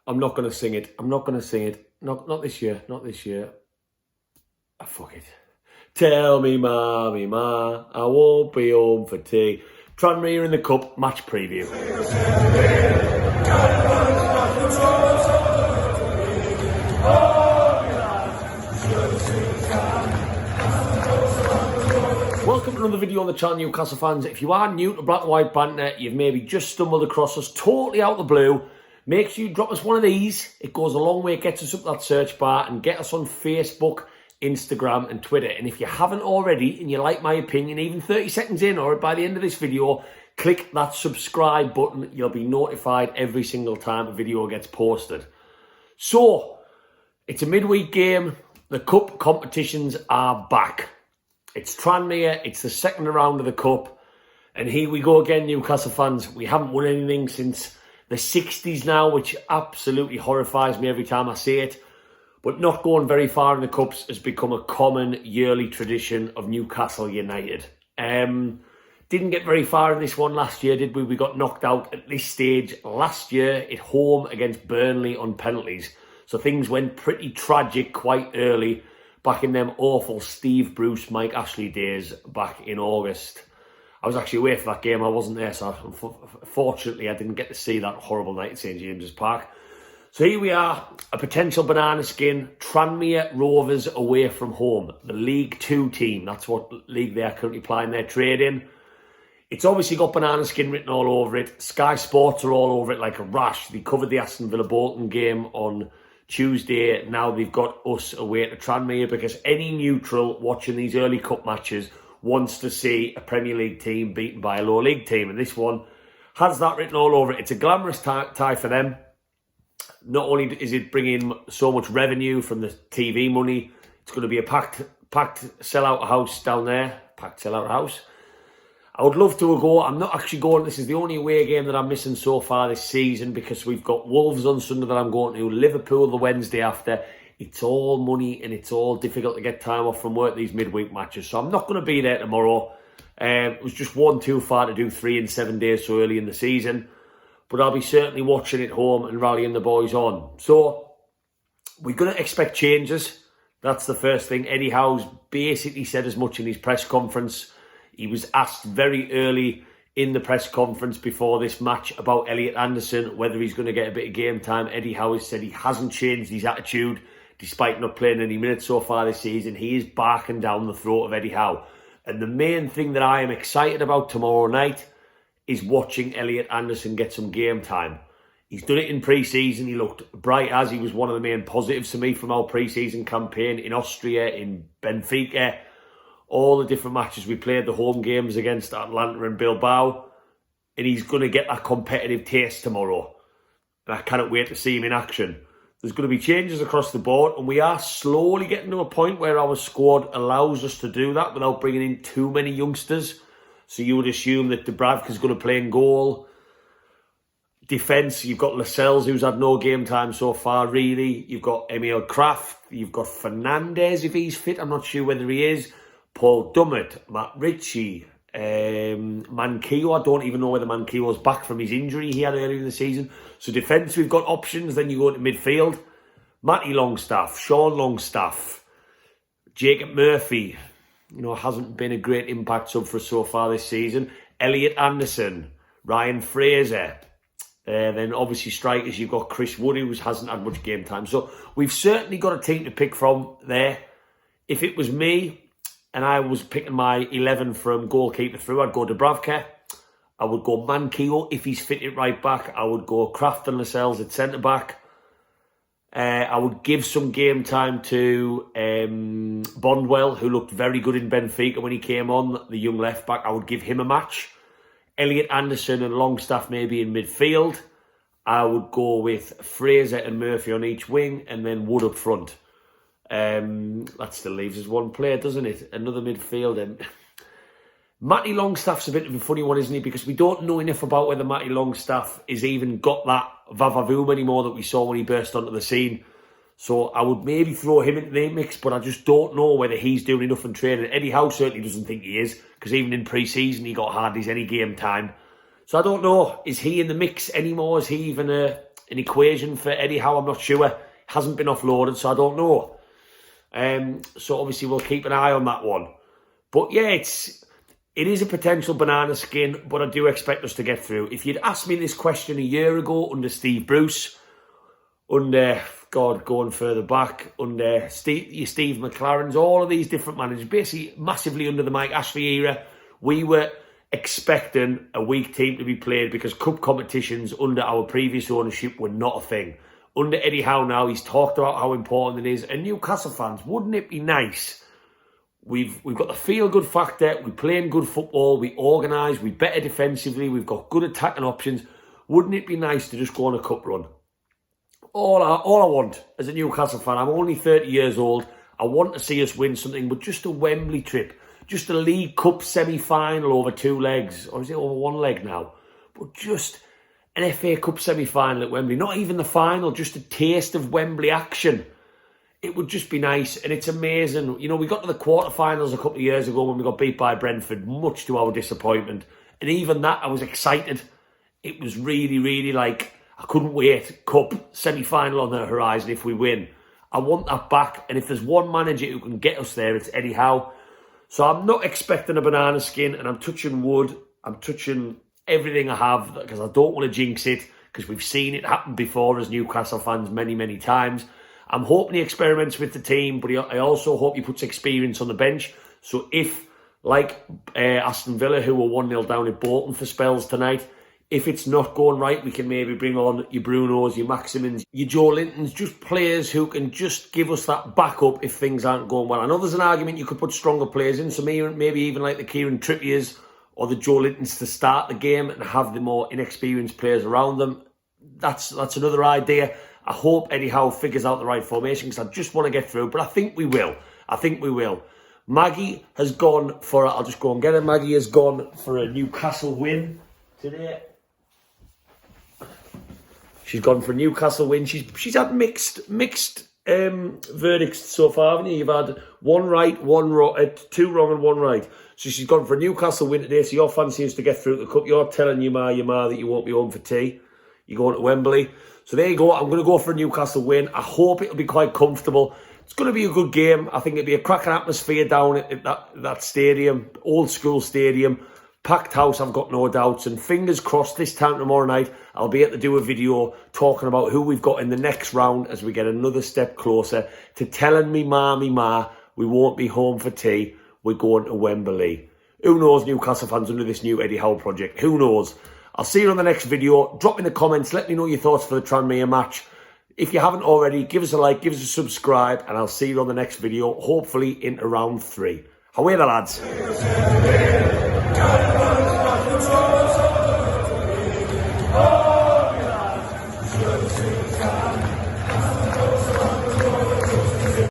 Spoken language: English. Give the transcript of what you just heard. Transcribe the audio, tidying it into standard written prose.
I'm not going to sing it. I'm not going to sing it. Not this year. Not this year. Ah, fuck it. Tell me, mammy, ma, I won't be home for tea. Tranmere in the Cup, match preview. Welcome to another video on the channel, Newcastle fans. If you are new to Black and White Banter, you've maybe just stumbled across us totally out of the blue, make sure you drop us one of these. It goes a long way, it gets us up that search bar, and get us on Facebook, Instagram and Twitter. And if you haven't already and you like my opinion, even 30 seconds in or by the end of this video, click that subscribe button. You'll be notified every single time a video gets posted. So, it's a midweek game. The cup competitions are back. It's Tranmere, it's the second round of the cup. And here we go again, Newcastle fans. We haven't won anything since the 60s now, which absolutely horrifies me every time I see it. But not going very far in the cups has become a common yearly tradition of Newcastle United. Didn't get very far in this one last year, did we? We got knocked out at this stage last year at home against Burnley on penalties. So things went pretty tragic quite early back in them awful Steve Bruce, Mike Ashley days back in August. I was actually away for that game. I wasn't there, so fortunately I didn't get to see that horrible night at St James's Park. So here we are, a potential banana skin, Tranmere Rovers away from home. The League 2 team, that's what league they are currently playing their trade in. It's obviously got banana skin written all over it. Sky Sports are all over it like a rash. They covered the Aston Villa Bolton game on Tuesday. Now they've got us away to Tranmere because any neutral watching these early cup matches wants to see a Premier League team beaten by a lower league team. And this one has that written all over it. It's a glamorous tie for them. Not only is it bringing so much revenue from the TV money, it's going to be a packed sellout house down there. Packed sellout house. I would love to go. I'm not actually going. This is the only away game that I'm missing so far this season because we've got Wolves on Sunday that I'm going to, Liverpool the Wednesday after. It's all money and it's all difficult to get time off from work, these midweek matches. So I'm not going to be there tomorrow. It was just one too far to do 3 in 7 days so early in the season. But I'll be certainly watching at home and rallying the boys on. So we're going to expect changes. That's the first thing. Eddie Howe's basically said as much in his press conference. He was asked very early in the press conference before this match about Elliot Anderson, whether he's going to get a bit of game time. Eddie Howe said he hasn't changed his attitude despite not playing any minutes so far this season. He is barking down the throat of Eddie Howe. And the main thing that I am excited about tomorrow night is watching Elliot Anderson get some game time. He's done it in pre-season. He looked bright as. He was one of the main positives to me from our pre-season campaign in Austria, in Benfica. All the different matches we played, the home games against Atlanta and Bilbao. And he's going to get that competitive taste tomorrow. And I cannot wait to see him in action. There's going to be changes across the board. And we are slowly getting to a point where our squad allows us to do that without bringing in too many youngsters. So you would assume that Dubravka's going to play in goal. Defence, you've got Lascelles, who's had no game time so far, really. You've got Emil Kraft. You've got Fernandez, if he's fit. I'm not sure whether he is. Paul Dummett, Matt Ritchie, Manquillo. I don't even know whether Manquillo's back from his injury he had earlier in the season. So defence, we've got options. Then you go to midfield. Matty Longstaff, Sean Longstaff, Jacob Murphy, hasn't been a great impact sub for us so far this season. Elliot Anderson, Ryan Fraser. Then obviously strikers, you've got Chris Wood, who hasn't had much game time. So we've certainly got a team to pick from there. If it was me, and I was picking my 11 from goalkeeper through, I'd go Dubravka. I would go Manquillo if he's fit at right back. I would go Kraft and Lascelles at centre back. I would give some game time to Bondwell, who looked very good in Benfica when he came on, the young left back. I would give him a match. Elliot Anderson and Longstaff maybe in midfield. I would go with Fraser and Murphy on each wing, and then Wood up front. That still leaves us one player, doesn't it? Another midfielder. Matty Longstaff's a bit of a funny one, isn't he? Because we don't know enough about whether Matty Longstaff has even got that vavavoom anymore that we saw when he burst onto the scene. So I would maybe throw him into the mix, but I just don't know whether he's doing enough in training. Eddie Howe certainly doesn't think he is, because even in pre-season he got hardly any game time. So I don't know, is he in the mix anymore? Is he even a an equation for Eddie Howe. I'm not sure. Hasn't been offloaded, so I don't know. So obviously we'll keep an eye on that one. But yeah, it is a potential banana skin, but I do expect us to get through. If you'd asked me this question a year ago under Steve Bruce, under, God, going further back, under Steve McLaren's, all of these different managers, basically massively under the Mike Ashley era, we were expecting a weak team to be played because cup competitions under our previous ownership were not a thing. Under Eddie Howe now, he's talked about how important it is. And Newcastle fans, wouldn't it be nice? We've got the feel-good factor. We're playing good football. We organise. We better defensively. We've got good attacking options. Wouldn't it be nice to just go on a cup run? All I want as a Newcastle fan, I'm only 30 years old. I want to see us win something, but just a Wembley trip. Just a League Cup semi-final over 2 legs. Or is it over 1 leg now? But just an FA Cup semi-final at Wembley. Not even the final, just a taste of Wembley action. It would just be nice, and it's amazing. You know, we got to the quarterfinals a couple of years ago when we got beat by Brentford, much to our disappointment. And even that, I was excited. It was really, really like, I couldn't wait. Cup semi-final on the horizon if we win. I want that back, and if there's one manager who can get us there, it's Eddie Howe. So I'm not expecting a banana skin, and I'm touching wood. I'm touching everything I have because I don't want to jinx it, because we've seen it happen before as Newcastle fans many, many times. I'm hoping he experiments with the team, but I also hope he puts experience on the bench. So if, like Aston Villa, who were 1-0 down at Bolton for spells tonight, if it's not going right, we can maybe bring on your Brunos, your Maximins, your Joe Lintons, just players who can just give us that backup if things aren't going well. I know there's an argument you could put stronger players in, so maybe even like the Kieran Trippiers or the Joe Lintons to start the game and have the more inexperienced players around them. That's another idea. I hope Eddie Howe figures out the right formation because I just want to get through, but I think we will. I think we will. Maggie has gone for, I'll just go and get her. Maggie has gone for a Newcastle win today. She's gone for a Newcastle win. She's had mixed verdicts so far, haven't you? You've had 1 right, 1 wrong, 2 wrong and 1 right. So she's gone for a Newcastle win today. So your fancy is to get through the cup. You're telling your ma that you won't be home for tea. You're going to Wembley. So there you go. I'm going to go for a Newcastle win. I hope it'll be quite comfortable. It's going to be a good game. I think it'll be a cracking atmosphere down at that stadium, old school stadium. Packed house, I've got no doubts. And fingers crossed this time tomorrow night, I'll be able to do a video talking about who we've got in the next round as we get another step closer to telling me ma, we won't be home for tea. We're going to Wembley. Who knows, Newcastle fans, under this new Eddie Howe project? Who knows? I'll see you on the next video. Drop in the comments. Let me know your thoughts for the Tranmere match. If you haven't already, give us a like, give us a subscribe, and I'll see you on the next video, hopefully into round 3. How are the lads?